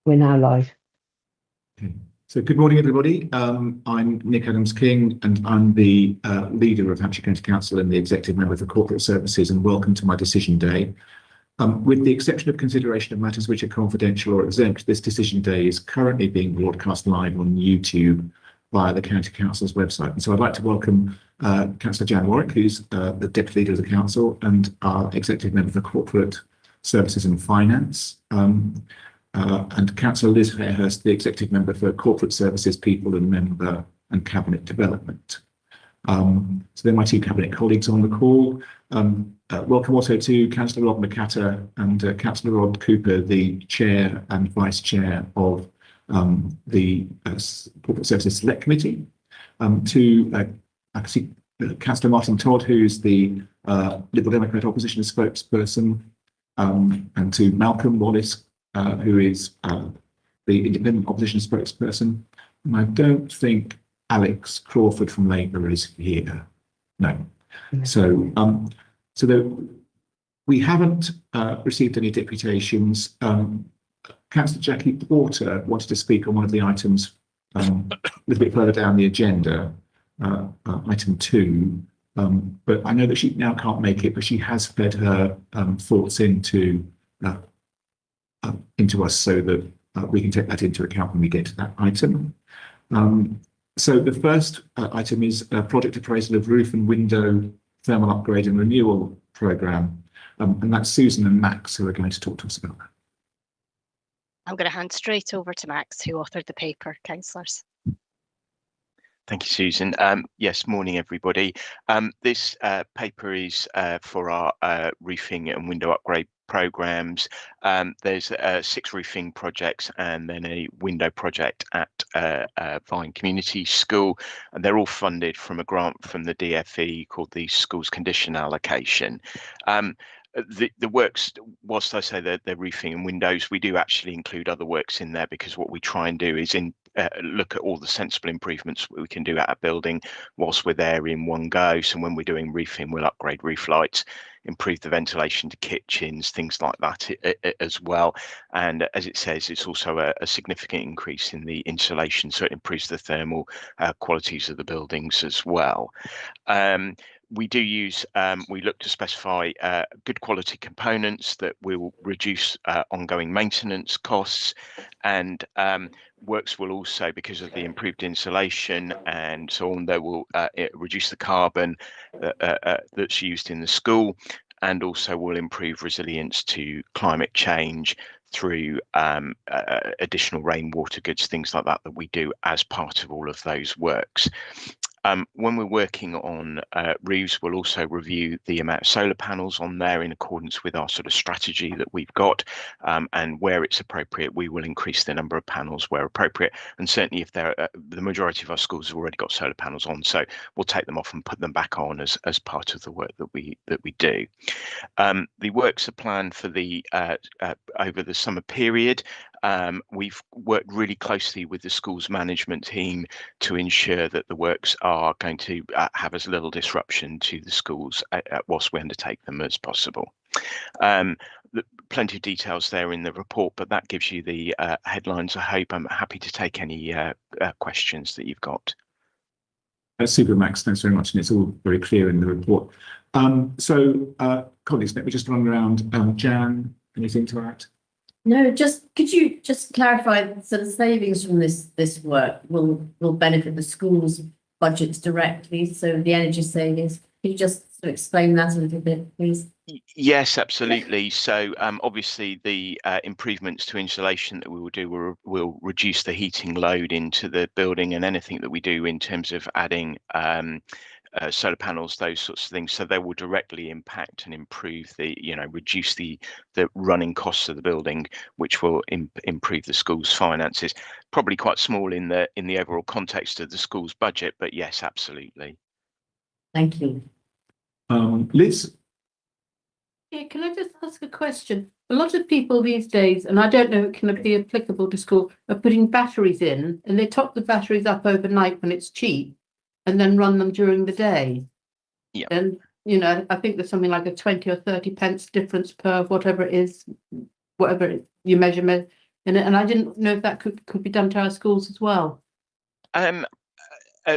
We're now live. Okay. So good morning, everybody. I'm Nick Adams-King, and I'm the leader of Hampshire County Council and the executive member for corporate services, and welcome to my decision day. With the exception of consideration of matters which are confidential or exempt, this decision day is currently being broadcast live on YouTube via the County Council's website. And so I'd like to welcome Councillor Jan Warwick, who's the Deputy Leader of the Council and our executive member for corporate services and finance. And Councillor Liz Fairhurst, the Executive Member for Corporate Services, People and Member and Cabinet Development. So they're my two Cabinet colleagues on the call. Welcome also to Councillor Rod McAtter and Councillor Rod Cooper, the Chair and Vice Chair of the Corporate Services Select Committee. To Councillor Martin Todd, who's the Liberal Democrat Opposition spokesperson, and to Malcolm Wallace, who is the Independent Opposition spokesperson. And I don't think Alex Crawford from Labour is here. No. So, we haven't received any deputations. Councillor Jackie Porter wanted to speak on one of the items a little bit further down the agenda, item 2. But I know that she now can't make it, but she has fed her thoughts into us so that we can take that into account when we get to that item. So the first item is a project appraisal of roof and window thermal upgrade and renewal programme. And that's Susan and Max who are going to talk to us about that. I'm going to hand straight over to Max, who authored the paper, councillors. Thank you, Susan. Yes, morning, everybody. This paper is for our roofing and window upgrade programmes. There's 6 roofing projects and then a window project at Vine Community School, and they're all funded from a grant from the DfE called the Schools Condition Allocation. The works, whilst I say that they're roofing and windows, we do actually include other works in there, because what we try and do is look at all the sensible improvements we can do at a building whilst we're there in one go. So when we're doing roofing, we'll upgrade roof lights, improve the ventilation to kitchens, things like that as well. And as it says, it's also a significant increase in the insulation, so it improves the thermal qualities of the buildings as well. We do use, we look to specify good quality components that will reduce ongoing maintenance costs, and works will also, because of the improved insulation and so on, they will reduce the carbon that's used in the school, and also will improve resilience to climate change through additional rainwater goods, things like that we do as part of all of those works. When we're working on roofs, we'll also review the amount of solar panels on there in accordance with our sort of strategy that we've got, and where it's appropriate, we will increase the number of panels where appropriate. And certainly if the majority of our schools have already got solar panels on, so we'll take them off and put them back on as part of the work that we do. The works are planned for the over the summer period. We've worked really closely with the school's management team to ensure that the works are going to have as little disruption to the schools whilst we undertake them as possible. Plenty of details there in the report, but that gives you the headlines. I hope. I'm happy to take any questions that you've got. That's super, Max. Thanks very much. And it's all very clear in the report. Colleagues, let me just run around. Jan, anything to add? No, could you just clarify, so the savings from this work will benefit the school's budgets directly, so the energy savings. Could you just sort of explain that a little bit, please? Yes, absolutely. So obviously the improvements to insulation that we will do will reduce the heating load into the building, and anything that we do in terms of adding solar panels, those sorts of things, so they will directly impact and improve reduce the running costs of the building, which will improve the school's finances. Probably quite small in the overall context of the school's budget, but yes, absolutely. Thank you. Liz? Yeah, can I just ask a question? A lot of people these days, and I don't know it can be applicable to school, are putting batteries in, and they top the batteries up overnight when it's cheap, and then run them during the day. Yeah. And I think there's something like a 20 or 30 pence difference per whatever it is, whatever you measure And I didn't know if that could be done to our schools as well.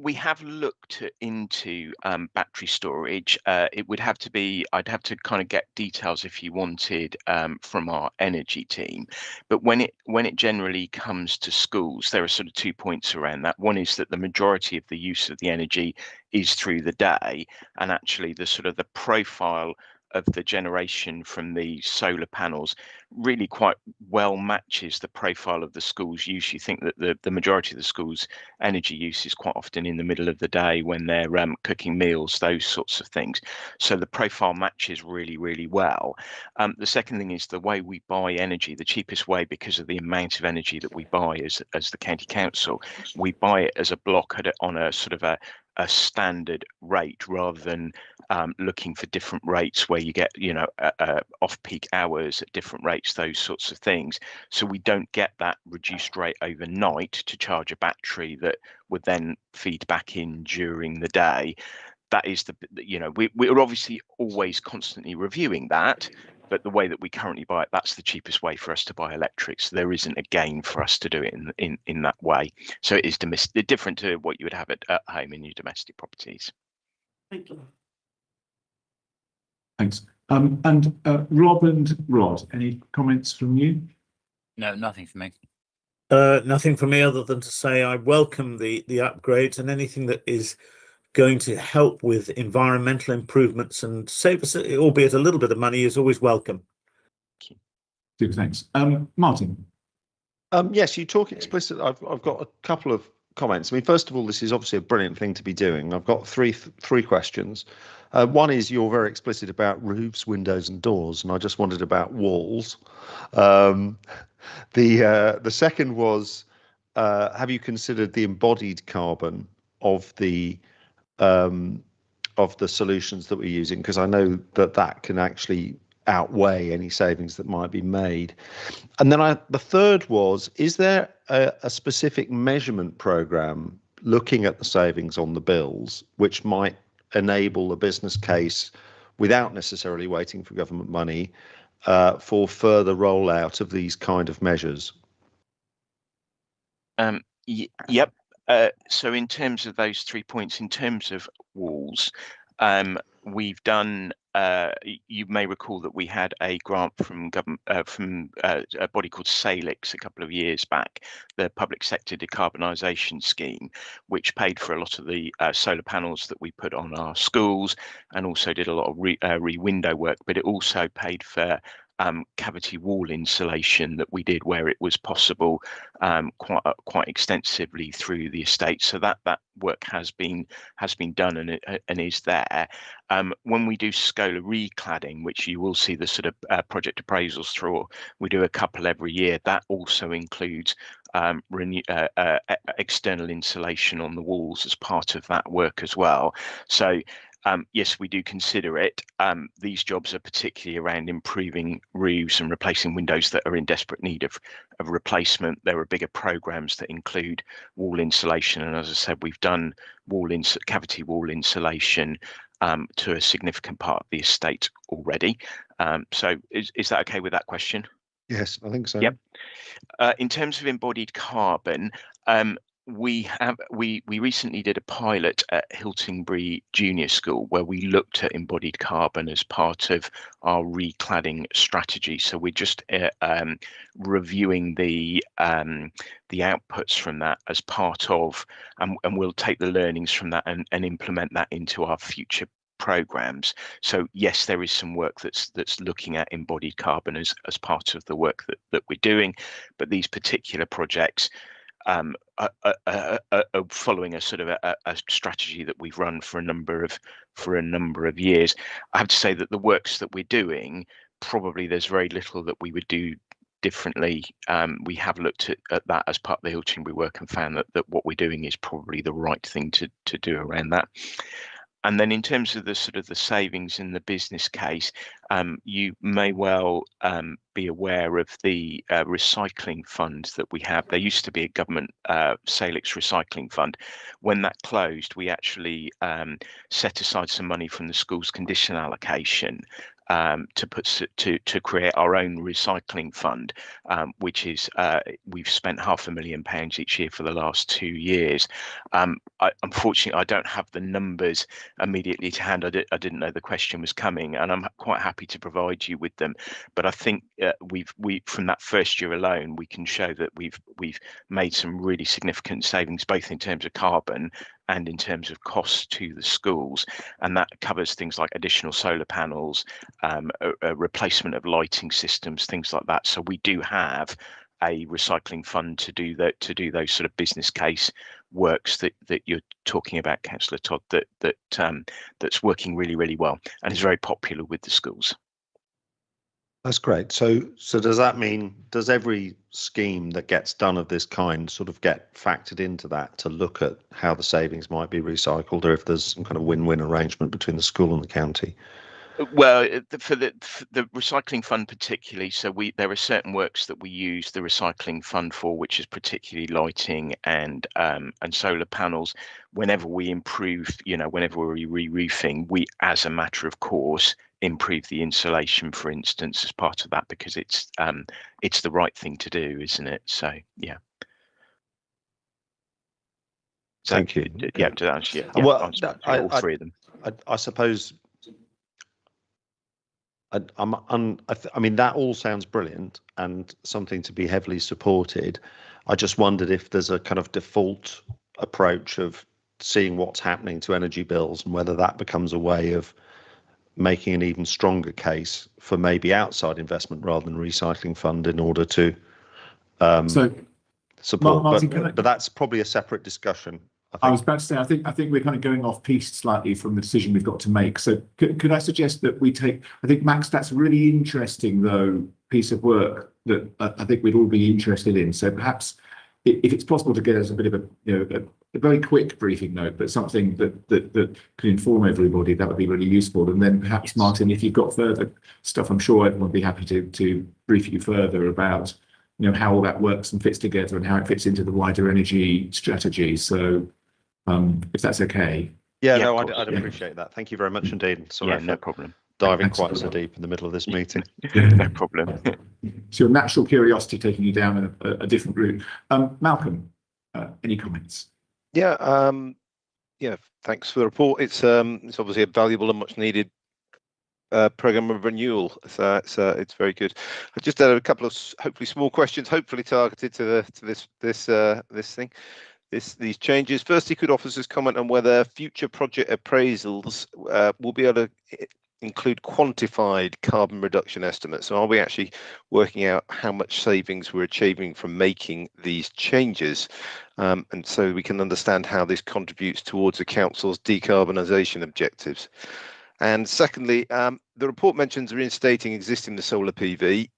We have looked into battery storage. It would have to be, I'd have to kind of get details if you wanted from our energy team. But when it generally comes to schools, there are sort of 2 points around that. One is that the majority of the use of the energy is through the day, and actually the sort of the profile of the generation from the solar panels really quite well matches the profile of the school's use. You think that the majority of the school's energy use is quite often in the middle of the day when they're cooking meals, those sorts of things. So the profile matches really, really well. The second thing is the way we buy energy, the cheapest way, because of the amount of energy that we buy as the county council, we buy it as a block on a sort of a standard rate, rather than looking for different rates where you get, off-peak hours at different rates, those sorts of things. So we don't get that reduced rate overnight to charge a battery that would then feed back in during the day. That is we're obviously always constantly reviewing that, but the way that we currently buy it, that's the cheapest way for us to buy electric. So there isn't a gain for us to do it in that way. So it is different to what you would have at home in your domestic properties. Thank you. Thanks. And Rob and Rod, any comments from you? No, nothing for me. Nothing from me other than to say I welcome the upgrades, and anything that is going to help with environmental improvements and save us, albeit a little bit of money, is always welcome. Super, thanks. Martin. Yes, you talk explicitly. I've got a couple of comments. I mean, first of all, this is obviously a brilliant thing to be doing. I've got three questions. One is, you're very explicit about roofs, windows, and doors, and I just wondered about walls. The second was, have you considered the embodied carbon of the solutions that we're using? Because I know that can actually outweigh any savings that might be made. And then the third was, is there a specific measurement program looking at the savings on the bills, which might enable a business case without necessarily waiting for government money for further rollout of these kind of measures? Yep. So in terms of those 3 points, in terms of walls, we've done, you may recall that we had a grant from government, from a body called Salix a couple of years back, the Public Sector Decarbonisation Scheme, which paid for a lot of the solar panels that we put on our schools, and also did a lot of re-window work, but it also paid for cavity wall insulation that we did where it was possible, quite extensively through the estate. So that work has been done and is there. When we do SCOLA recladding, which you will see the sort of project appraisals through, we do a couple every year. That also includes external insulation on the walls as part of that work as well. So yes, we do consider it. These jobs are particularly around improving roofs and replacing windows that are in desperate need of replacement. There are bigger programs that include wall insulation, and as I said, we've done cavity wall insulation to a significant part of the estate already. So is that okay with that question? Yes, I think so. Yep. In terms of embodied carbon, we recently did a pilot at Hiltingbury Junior School where we looked at embodied carbon as part of our recladding strategy. So we're just reviewing the outputs from that as part of, and we'll take the learnings from that and implement that into our future programs. So yes, there is some work that's looking at embodied carbon as part of the work that we're doing, but these particular projects are following a sort of a strategy that we've run for a number of years. I have to say that the works that we're doing, probably there's very little that we would do differently. We have looked at that as part of the Hiltingbury work and found that what we're doing is probably the right thing to do around that. And then in terms of the sort of the savings in the business case, you may well be aware of the recycling fund that we have. There used to be a government Salix recycling fund. When that closed, we actually set aside some money from the school's condition allocation to create our own recycling fund, which is we've spent £500,000 each year for the last 2 years. Unfortunately, I don't have the numbers immediately to hand. I didn't know the question was coming, and I'm quite happy to provide you with them. But I think we from that first year alone, we can show that we've made some really significant savings, both in terms of carbon and in terms of costs to the schools, and that covers things like additional solar panels, a replacement of lighting systems, things like that. So we do have a recycling fund to do that, to do those sort of business case works that you're talking about, Councillor Todd, that's working really, really well and is very popular with the schools. That's great. So does that mean, does every scheme that gets done of this kind sort of get factored into that to look at how the savings might be recycled, or if there's some kind of win-win arrangement between the school and the county? Well, for the recycling fund particularly, so there are certain works that we use the recycling fund for, which is particularly lighting and solar panels. Whenever we improve, whenever we're re-roofing, we, as a matter of course, improve the insulation, for instance, as part of that, because it's the right thing to do, isn't it? So yeah. So, thank you. Yeah, to answer, Well, all three of them. I suppose. I mean, that all sounds brilliant and something to be heavily supported. I just wondered if there's a kind of default approach of seeing what's happening to energy bills and whether that becomes a way of making an even stronger case for maybe outside investment rather than recycling fund in order to support. Martin, but that's probably a separate discussion. I was about to say, I think we're kind of going off piste slightly from the decision we've got to make. So could I suggest that we take, I think, Max, that's a really interesting, though, piece of work that I think we'd all be interested in. So perhaps if it's possible to get us a bit of a very quick briefing note, but something that could inform everybody, that would be really useful. And then perhaps, Martin, if you've got further stuff, I'm sure everyone would be happy to brief you further about how all that works and fits together and how it fits into the wider energy strategy. So if that's okay. I'd appreciate that. Thank you very much indeed. Sorry, no problem. Diving quite so deep in the middle of this meeting. No problem. So your natural curiosity taking you down a different route. Malcolm, any comments? Thanks for the report. It's obviously a valuable and much needed program of renewal. So it's very good. I just had a couple of hopefully small questions, hopefully targeted to this thing. These changes. Firstly, could officers comment on whether future project appraisals will be able to include quantified carbon reduction estimates? So are we actually working out how much savings we're achieving from making these changes? And so we can understand how this contributes towards the council's decarbonisation objectives. And secondly, the report mentions reinstating existing solar PV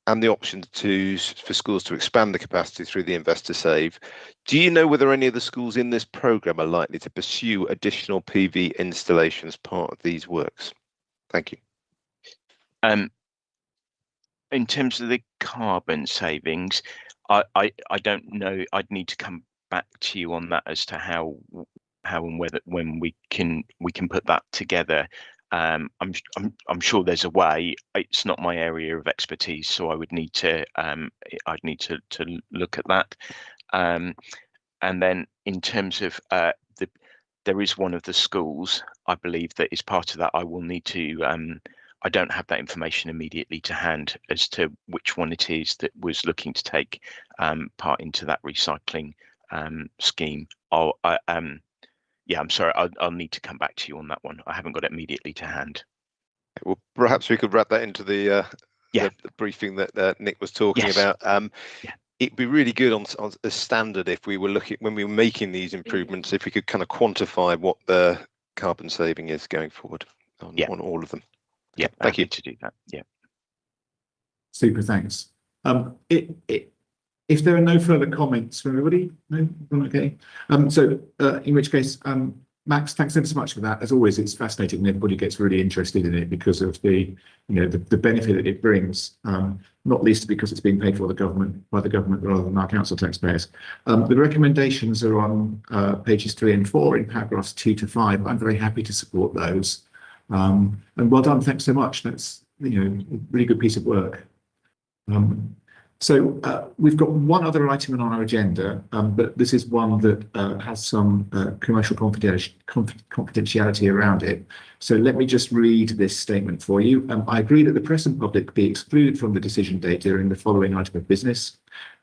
and the option for schools to expand the capacity through the Investor Save. Do you know whether any of the schools in this programme are likely to pursue additional PV installations as part of these works? Thank you. In terms of the carbon savings, I don't know. I'd need to come back to you on that as to how and when we can put that together. I'm sure there's a way. It's not my area of expertise, so I would need to I'd need to look at that. And then in terms of there is one of the schools, I believe, that is part of that. I will need to I don't have that information immediately to hand as to which one it is that was looking to take part into that recycling scheme. I'm sorry, I'll need to come back to you on that one. I haven't got it immediately to hand. Well, perhaps we could wrap that into the briefing that Nick was talking about. It'd be really good on a standard if we were when we were making these improvements, if we could kind of quantify what the carbon saving is going forward on all of them. Yeah, thank you to do that. Yeah. Super, thanks. If there are no further comments from everybody, no, okay. So in which case, Max, thanks ever so much for that. As always, it's fascinating and everybody gets really interested in it because of the benefit that it brings, not least because it's being paid for by the government rather than our council taxpayers. The recommendations are on pages 3 and 4 in paragraphs 2 to 5. I'm very happy to support those. And well done, thanks so much. That's, you know, a really good piece of work. We've got one other item on our agenda, but this is one that has some commercial confidentiality around it. So let me just read this statement for you. I agree that the press and public be excluded from the decision date during the following item of business,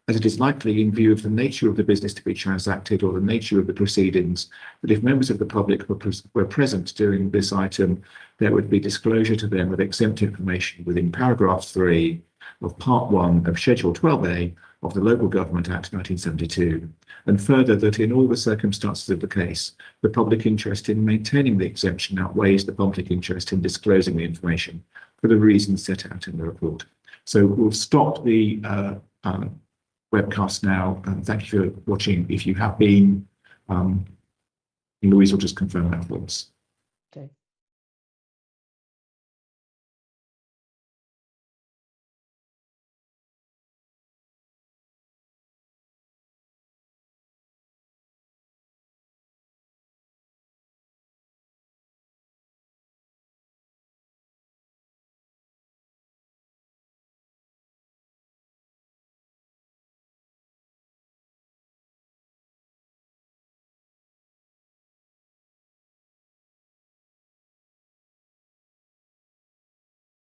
as it is likely, in view of the nature of the business to be transacted or the nature of the proceedings, that if members of the public were present during this item, there would be disclosure to them of exempt information within paragraph 3 of Part 1 of Schedule 12A of the Local Government Act 1972, and further that in all the circumstances of the case, the public interest in maintaining the exemption outweighs the public interest in disclosing the information for the reasons set out in the report. So we'll stop the webcast now, and thank you for watching. If you have been, Louise will just confirm that for us. Okay.